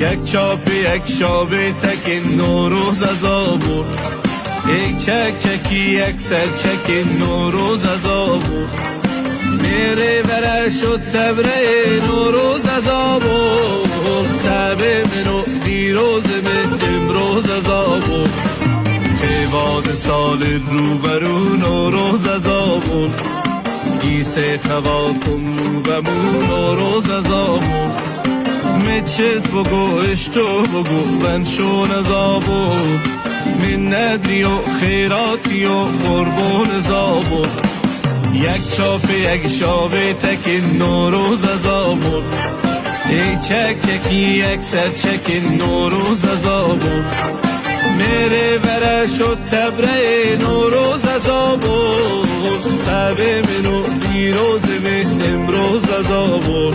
یک چاپ یک شابه تکین نوروز از آبون، یک چک چکی یک سر چکین نوروز از آبون، میره بره شد صبره نوروز از آبون، سبه منو دیروز من امروز از آبون، خیواد سال رو برو نوروز از آبون، گیسه چوا کن رو و مو نوروز از آبون، چیز بگو اشتو بگو بنشون از آبون، من ندری و خیراتی و قربون از آبون، یک چاپ یک شابه تکین نوروز از آبون، یک چک چکی یک سر چکین نوروز از آبون، میره بره شد تبره نوروز از آبون، سبه منو دیروز من امروز از آبون.